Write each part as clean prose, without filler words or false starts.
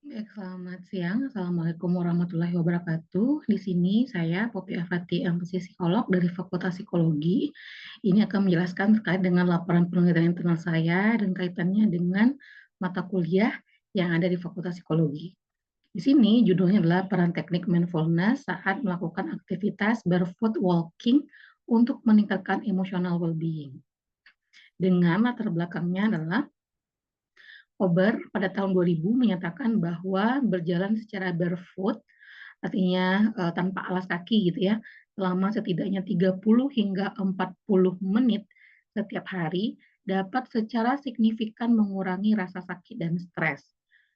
Baik, selamat siang. Assalamualaikum warahmatullahi wabarakatuh. Di sini saya Poppy Afati, MPC Psikolog dari Fakultas Psikologi. Ini akan menjelaskan terkait dengan laporan penelitian internal saya dan kaitannya dengan mata kuliah yang ada di Fakultas Psikologi. Di sini judulnya adalah peran teknik mindfulness saat melakukan aktivitas barefoot walking untuk meningkatkan emotional well-being. Dengan latar belakangnya adalah Ober pada tahun 2000 menyatakan bahwa berjalan secara barefoot, artinya tanpa alas kaki gitu ya, selama setidaknya 30 hingga 40 menit setiap hari dapat secara signifikan mengurangi rasa sakit dan stres.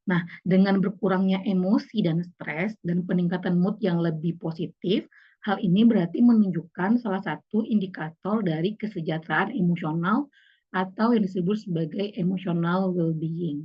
Nah, dengan berkurangnya emosi dan stres dan peningkatan mood yang lebih positif, hal ini berarti menunjukkan salah satu indikator dari kesejahteraan emosional atau yang disebut sebagai emotional well-being.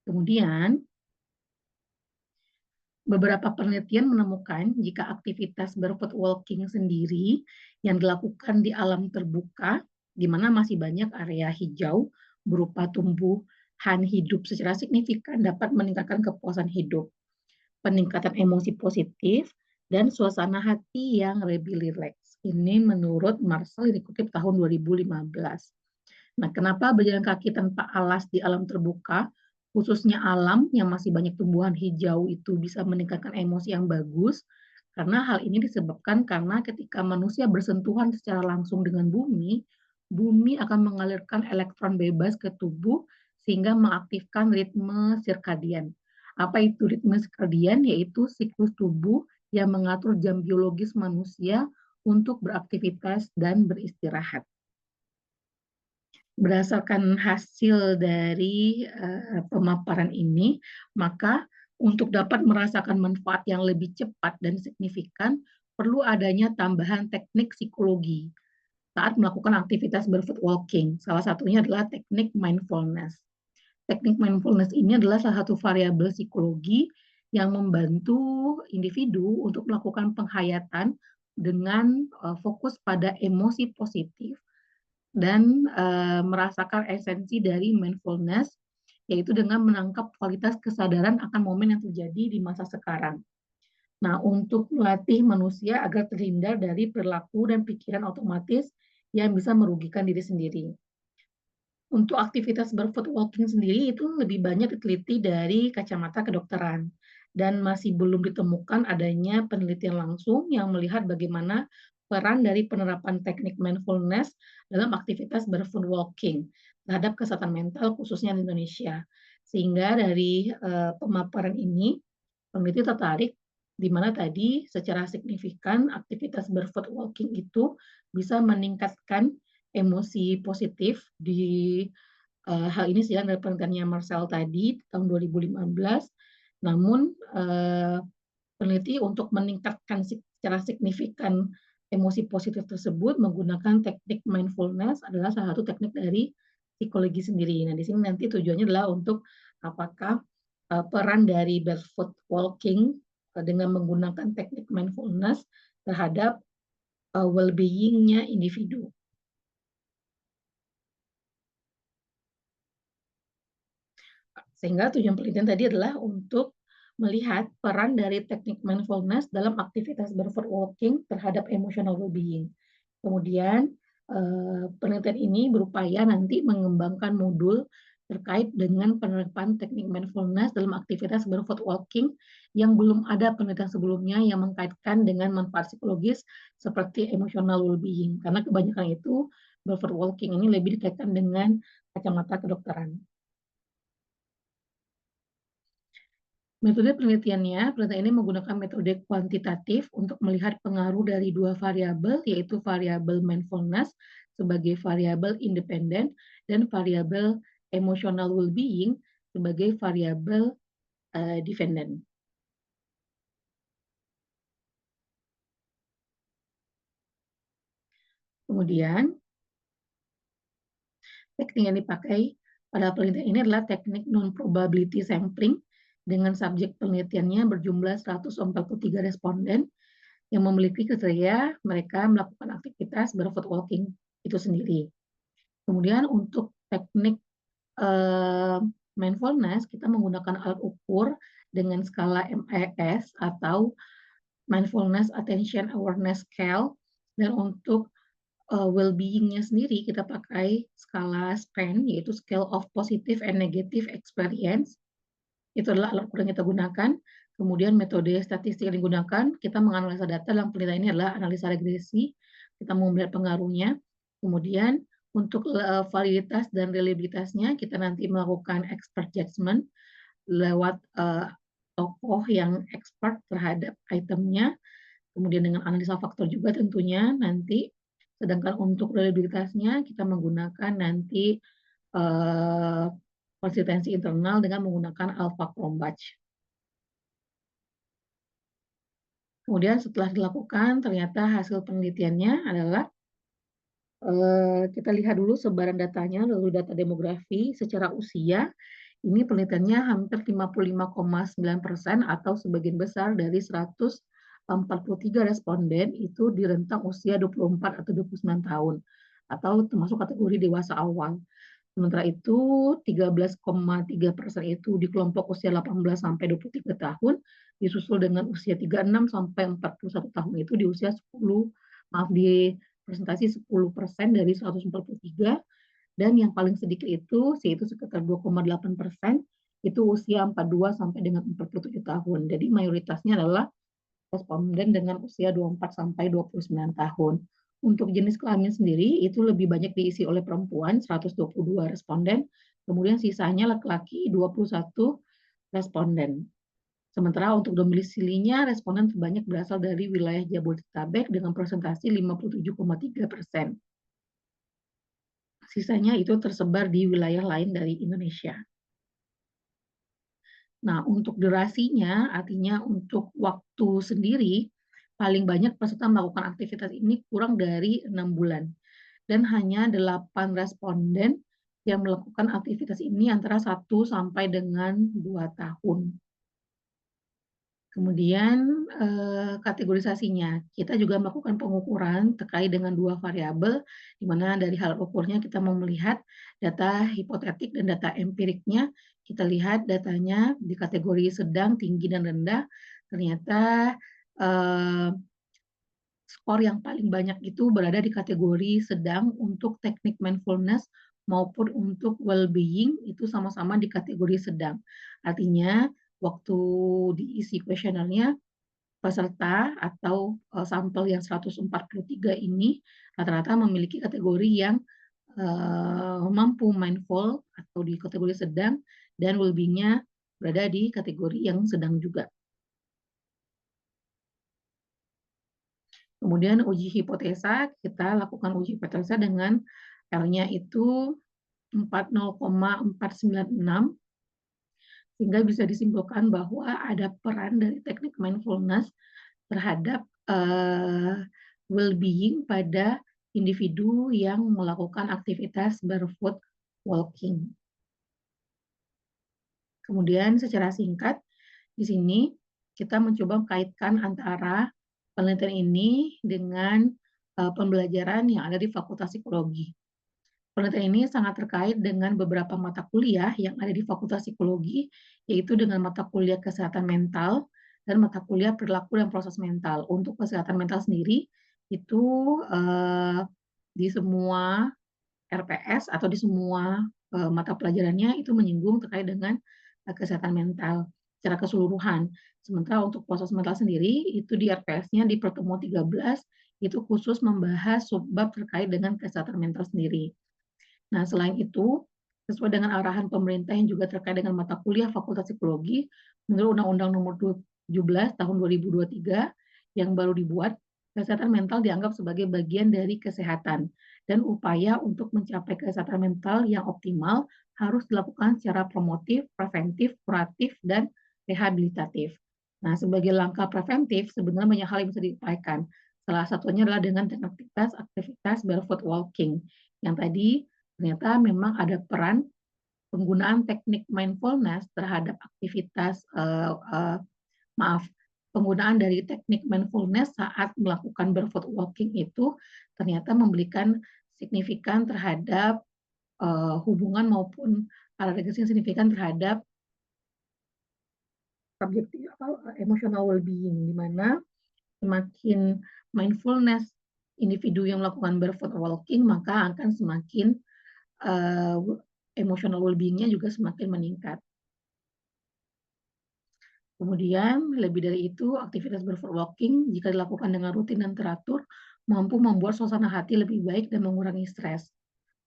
Kemudian, beberapa penelitian menemukan jika aktivitas barefoot walking sendiri yang dilakukan di alam terbuka, di mana masih banyak area hijau berupa tumbuhan hidup secara signifikan dapat meningkatkan kepuasan hidup, peningkatan emosi positif, dan suasana hati yang lebih rileks. Ini menurut Marcel dikutip tahun 2015. Nah, kenapa berjalan kaki tanpa alas di alam terbuka, khususnya alam yang masih banyak tumbuhan hijau itu bisa meningkatkan emosi yang bagus? Karena hal ini disebabkan karena ketika manusia bersentuhan secara langsung dengan bumi, bumi akan mengalirkan elektron bebas ke tubuh sehingga mengaktifkan ritme sirkadian. Apa itu ritme sirkadian? Yaitu siklus tubuh yang mengatur jam biologis manusia untuk beraktivitas dan beristirahat. Berdasarkan hasil dari pemaparan ini, maka untuk dapat merasakan manfaat yang lebih cepat dan signifikan, perlu adanya tambahan teknik psikologi saat melakukan aktivitas barefoot walking. Salah satunya adalah teknik mindfulness. Teknik mindfulness ini adalah salah satu variabel psikologi yang membantu individu untuk melakukan penghayatan dengan fokus pada emosi positif dan merasakan esensi dari mindfulness, yaitu dengan menangkap kualitas kesadaran akan momen yang terjadi di masa sekarang. Nah, untuk melatih manusia agar terhindar dari perilaku dan pikiran otomatis yang bisa merugikan diri sendiri. Untuk aktivitas barefoot walking sendiri itu lebih banyak diteliti dari kacamata kedokteran dan masih belum ditemukan adanya penelitian langsung yang melihat bagaimana peran dari penerapan teknik mindfulness dalam aktivitas barefoot walking terhadap kesehatan mental khususnya di Indonesia. Sehingga dari pemaparan ini peneliti tertarik di mana tadi secara signifikan aktivitas barefoot walking itu bisa meningkatkan emosi positif di hal ini sih dari penelitiannya Marcel tadi tahun 2015. Namun peneliti untuk meningkatkan secara signifikan emosi positif tersebut menggunakan teknik mindfulness adalah salah satu teknik dari psikologi sendiri. Nah, di sini nanti tujuannya adalah untuk apakah peran dari barefoot walking dengan menggunakan teknik mindfulness terhadap well-being-nya individu. Sehingga tujuan penelitian tadi adalah untuk melihat peran dari teknik mindfulness dalam aktivitas barefoot walking terhadap emotional well-being. Kemudian penelitian ini berupaya nanti mengembangkan modul terkait dengan penerapan teknik mindfulness dalam aktivitas barefoot walking yang belum ada penelitian sebelumnya yang mengkaitkan dengan manfaat psikologis seperti emotional well-being. Karena kebanyakan itu barefoot walking ini lebih dikaitkan dengan kacamata kedokteran. Penelitian ini menggunakan metode kuantitatif untuk melihat pengaruh dari dua variabel, yaitu variabel mindfulness sebagai variabel independen dan variabel emotional well-being sebagai variabel dependent. Kemudian, teknik yang dipakai pada penelitian ini adalah teknik non-probability sampling dengan subjek penelitiannya berjumlah 143 responden yang memiliki kriteria mereka melakukan aktivitas barefoot walking itu sendiri. Kemudian untuk teknik mindfulness, kita menggunakan alat ukur dengan skala MAS atau Mindfulness Attention Awareness Scale, dan untuk well-being-nya sendiri kita pakai skala SPAN, yaitu Scale of Positive and Negative Experience. Itu adalah alat ukur yang kita gunakan. Kemudian metode statistik yang digunakan, kita menganalisa data dalam penelitian ini adalah analisa regresi. Kita mau melihat pengaruhnya. Kemudian untuk validitas dan reliabilitasnya, kita nanti melakukan expert judgment lewat tokoh yang expert terhadap itemnya. Kemudian dengan analisa faktor juga tentunya nanti. Sedangkan untuk reliabilitasnya kita menggunakan nanti konsistensi internal dengan menggunakan alpha chrome batch. Kemudian setelah dilakukan, ternyata hasil penelitiannya adalah kita lihat dulu sebaran datanya, lalu data demografi secara usia. Ini penelitiannya hampir 55,9% atau sebagian besar dari 143 responden itu di rentang usia 24 atau 29 tahun atau termasuk kategori dewasa awal. Sementara itu 13,3% itu di kelompok usia 18 sampai 23 tahun, disusul dengan usia 36 sampai 41 tahun itu di usia 10, maaf di presentasi 10% dari 143, dan yang paling sedikit itu yaitu sekitar 2,8% itu usia 42 sampai dengan 47 tahun. Jadi mayoritasnya adalah responden dengan usia 24 sampai 29 tahun. Untuk jenis kelamin sendiri itu lebih banyak diisi oleh perempuan 122 responden, kemudian sisanya laki-laki 21 responden. Sementara untuk domisilinya responden terbanyak berasal dari wilayah Jabodetabek dengan presentasi 57,3%. Sisanya itu tersebar di wilayah lain dari Indonesia. Nah, untuk durasinya, artinya untuk waktu sendiri, paling banyak peserta melakukan aktivitas ini kurang dari 6 bulan. Dan hanya 8 responden yang melakukan aktivitas ini antara 1 sampai dengan 2 tahun. Kemudian kategorisasinya, kita juga melakukan pengukuran terkait dengan 2 variabel, di mana dari hal ukurnya kita mau melihat data hipotetik dan data empiriknya. Kita lihat datanya di kategori sedang, tinggi, dan rendah. Ternyata skor yang paling banyak itu berada di kategori sedang untuk teknik mindfulness maupun untuk well-being itu sama-sama di kategori sedang. Artinya waktu diisi kuesionernya peserta atau sampel yang 143 ini rata-rata memiliki kategori yang mampu mindful atau di kategori sedang, dan well-being-nya berada di kategori yang sedang juga. Kemudian uji hipotesa, kita lakukan uji hipotesa dengan R-nya itu 40,496, sehingga bisa disimpulkan bahwa ada peran dari teknik mindfulness terhadap well-being pada individu yang melakukan aktivitas barefoot walking. Kemudian secara singkat, di sini kita mencoba mengkaitkan antara penelitian ini dengan pembelajaran yang ada di Fakultas Psikologi. Penelitian ini sangat terkait dengan beberapa mata kuliah yang ada di Fakultas Psikologi, yaitu dengan mata kuliah kesehatan mental dan mata kuliah perilaku dan proses mental. Untuk kesehatan mental sendiri, itu di semua RPS atau di semua mata pelajarannya itu menyinggung terkait dengan kesehatan mental secara keseluruhan. Sementara untuk proses mental sendiri, itu di RPS-nya di pertemuan 13, itu khusus membahas subbab terkait dengan kesehatan mental sendiri. Nah, selain itu, sesuai dengan arahan pemerintah yang juga terkait dengan mata kuliah Fakultas Psikologi, menurut Undang-Undang Nomor 17 Tahun 2023 yang baru dibuat, kesehatan mental dianggap sebagai bagian dari kesehatan, dan upaya untuk mencapai kesehatan mental yang optimal harus dilakukan secara promotif, preventif, kuratif, dan rehabilitatif. Nah, sebagai langkah preventif, sebenarnya banyak hal yang bisa diupayakan. Salah satunya adalah dengan aktivitas barefoot walking, yang tadi ternyata memang ada peran penggunaan teknik mindfulness terhadap aktivitas penggunaan dari teknik mindfulness saat melakukan barefoot walking itu ternyata memberikan signifikan terhadap hubungan maupun agregasi yang signifikan terhadap subjektif emotional well-being, di mana semakin mindfulness individu yang melakukan barefoot walking, maka akan semakin eee, emotional well-being-nya juga semakin meningkat. Kemudian lebih dari itu, aktivitas barefoot walking jika dilakukan dengan rutin dan teratur, mampu membuat suasana hati lebih baik dan mengurangi stres.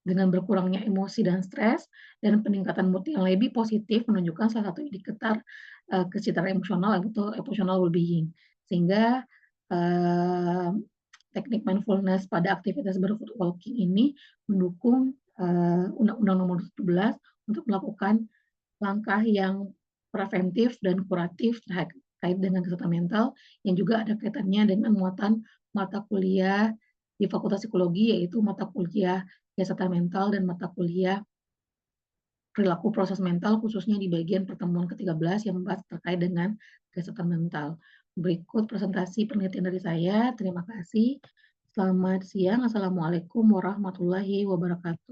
Dengan berkurangnya emosi dan stres, dan peningkatan mood yang lebih positif menunjukkan salah satu indikator, kesetaraan emosional atau emotional well-being. Sehingga, eee, teknik mindfulness pada aktivitas barefoot walking ini mendukung, Undang-Undang Nomor 17 untuk melakukan langkah yang preventif dan kuratif terkait dengan kesehatan mental yang juga ada kaitannya dengan muatan mata kuliah di Fakultas Psikologi, yaitu mata kuliah kesehatan mental dan mata kuliah perilaku proses mental, khususnya di bagian pertemuan ke-13 yang membahas terkait dengan kesehatan mental. Berikut presentasi penelitian dari saya. Terima kasih. Selamat siang. Assalamualaikum warahmatullahi wabarakatuh.